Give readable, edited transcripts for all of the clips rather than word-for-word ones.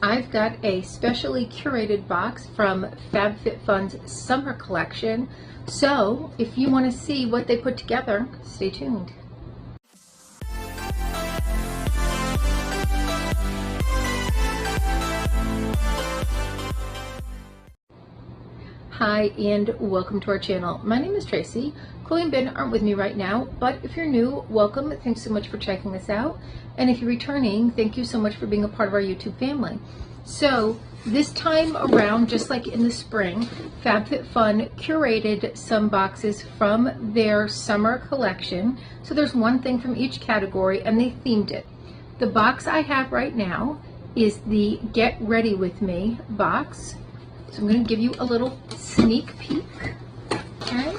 I've got a specially curated box from Fabfitfun's summer collection. So if you want to see what they put together, stay tuned. Hi and welcome to our channel. My name is Tracy. Chloe and Ben aren't with me right now, but if you're new, welcome. Thanks so much for checking this out. And if you're returning, thank you so much for being a part of our YouTube family. So this time around, just like in the spring, Fabfitfun curated some boxes from their summer collection. So there's one thing from each category and they themed it. The box I have right now is the Get Ready With Me box. So I'm going to give you a little sneak peek. Okay.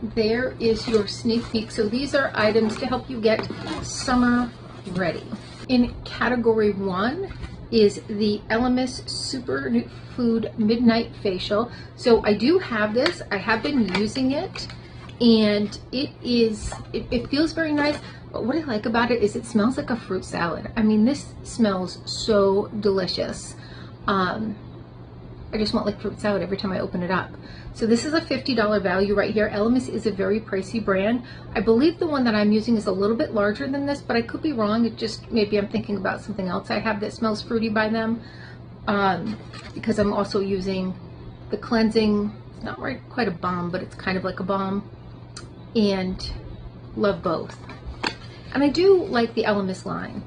There is your sneak peek. So these are items to help you get summer ready. In category 1 is the Elemis Superfood Midnight Facial. So I do have this. I have been using it and it feels very nice. But what I like about it is it smells like a fruit salad. I mean, this smells so delicious. I just want like fruit salad every time I open it up. So this is a $50 value right here. Elemis is a very pricey brand. I believe the one that I'm using is a little bit larger than this, but I could be wrong. It just, maybe I'm thinking about something else I have that smells fruity by them. Because I'm also using the cleansing, it's not quite a balm, but it's kind of like a balm. And love both. And I do like the Elemis line.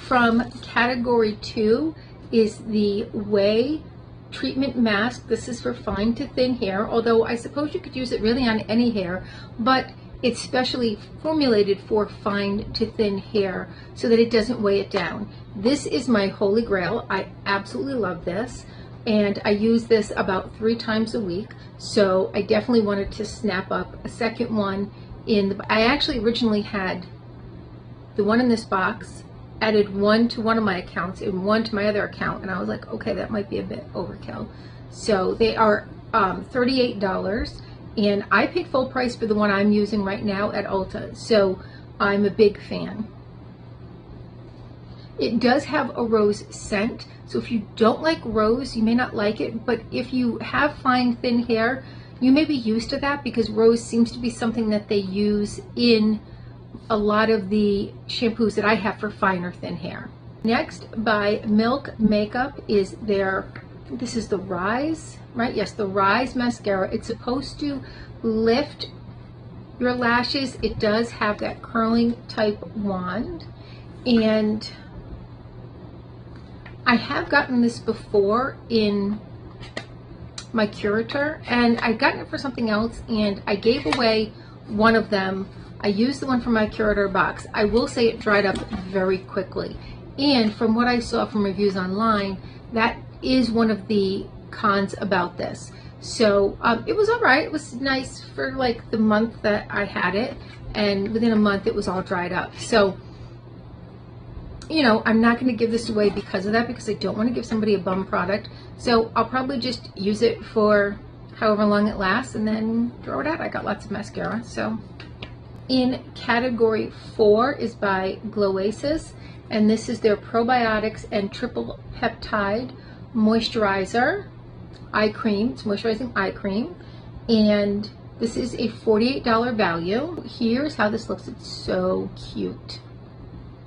From category 2 is the Way Treatment Mask. This is for fine to thin hair, although I suppose you could use it really on any hair, but it's specially formulated for fine to thin hair so that it doesn't weigh it down. This is my holy grail. I absolutely love this, and I use this about 3 times a week, so I definitely wanted to snap up a second one. I actually originally had the one in this box, added one to one of my accounts and one to my other account, and I was like, okay, that might be a bit overkill. So they are $38, and I paid full price for the one I'm using right now at Ulta, so I'm a big fan. It does have a rose scent, so if you don't like rose, you may not like it, but if you have fine thin hair, you may be used to that because rose seems to be something that they use in a lot of the shampoos that I have for finer thin hair. Next, by Milk Makeup, is this is the Rise, right? Yes, the Rise mascara. It's supposed to lift your lashes. It does have that curling type wand, and I have gotten this before in my curator, and I've gotten it for something else, and I gave away one of them. I used the one from my curator box. I will say it dried up very quickly. And from what I saw from reviews online, that is one of the cons about this. So it was all right. It was nice for like the month that I had it. And within a month, it was all dried up. So, you know, I'm not going to give this away because of that, because I don't want to give somebody a bum product. So I'll probably just use it for however long it lasts and then throw it out. I got lots of mascara, so. In category 4 is by Gloasis, and this is their probiotics and triple peptide moisturizer eye cream. It's moisturizing eye cream, and this is a $48 value. Here's how this looks. It's so cute,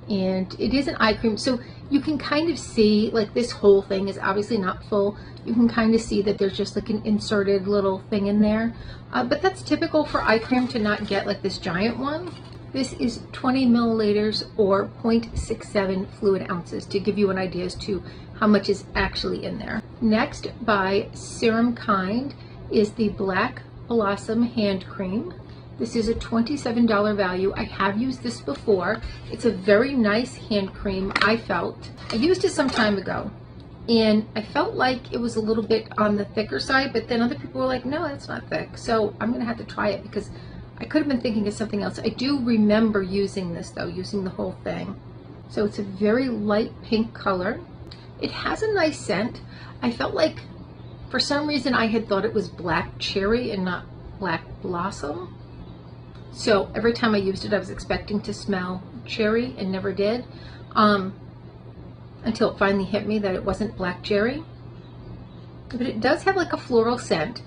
and it is an eye cream, so you can kind of see, like, this whole thing is obviously not full. You can kind of see that there's just like an inserted little thing in there. But that's typical for eye cream to not get like this giant one. This is 20 milliliters or 0.67 fluid ounces to give you an idea as to how much is actually in there. Next, by Serum Kind, is the Black Blossom Hand Cream. This is a $27 value. I have used this before. It's a very nice hand cream, I felt. I used it some time ago, and I felt like it was a little bit on the thicker side, but then other people were like, no, that's not thick. So I'm gonna have to try it because I could have been thinking of something else. I do remember using this though, using the whole thing. So it's a very light pink color. It has a nice scent. I felt like, for some reason, I had thought it was black cherry and not black blossom. So every time I used it, I was expecting to smell cherry and never did. I until it finally hit me that it wasn't black cherry. But it does have like a floral scent.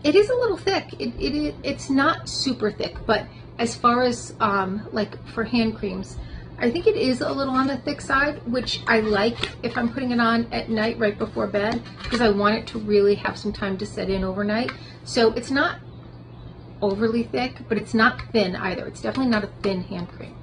It is a little thick. It's not super thick, but as far as like for hand creams, I think it is a little on the thick side, which I like if I'm putting it on at night right before bed, because I want it to really have some time to set in overnight. So it's not overly thick, but it's not thin either. It's definitely not a thin hand cream.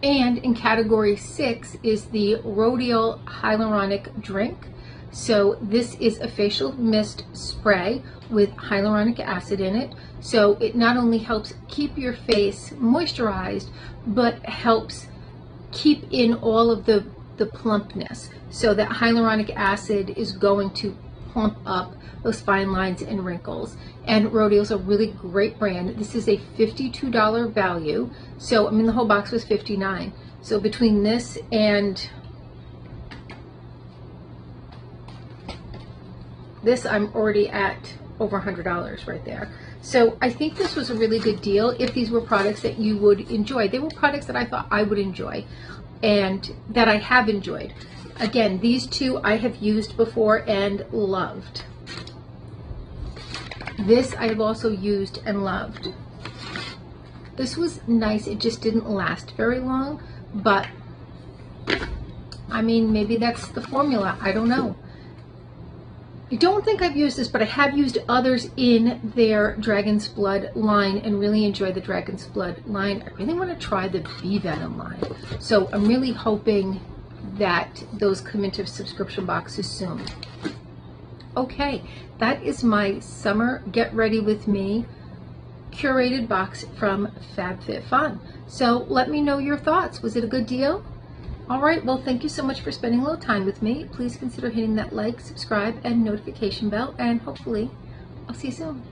And in category 6 is the Rodial Hyaluronic Drink. So this is a facial mist spray with hyaluronic acid in it. So it not only helps keep your face moisturized, but helps keep in all of the plumpness. So that hyaluronic acid is going to plump up those fine lines and wrinkles. And Rodial's a really great brand. This is a $52 value. So I mean, the whole box was $59. So between this and this, I'm already at over $100 right there. So I think this was a really good deal if these were products that you would enjoy. They were products that I thought I would enjoy and that I have enjoyed. Again, these two I have used before and loved. This I have also used and loved. This was nice. It just didn't last very long, but I mean, maybe that's the formula. I don't know. I don't think I've used this, but I have used others in their Dragon's Blood line and really enjoy the Dragon's Blood line. I really want to try the Bee Venom line. So I'm really hoping that those come into subscription boxes soon. Okay, that is my summer Get Ready With Me curated box from Fabfitfun. So let me know your thoughts. Was it a good deal? All right, well, thank you so much for spending a little time with me. Please consider hitting that like, subscribe, and notification bell, and hopefully I'll see you soon.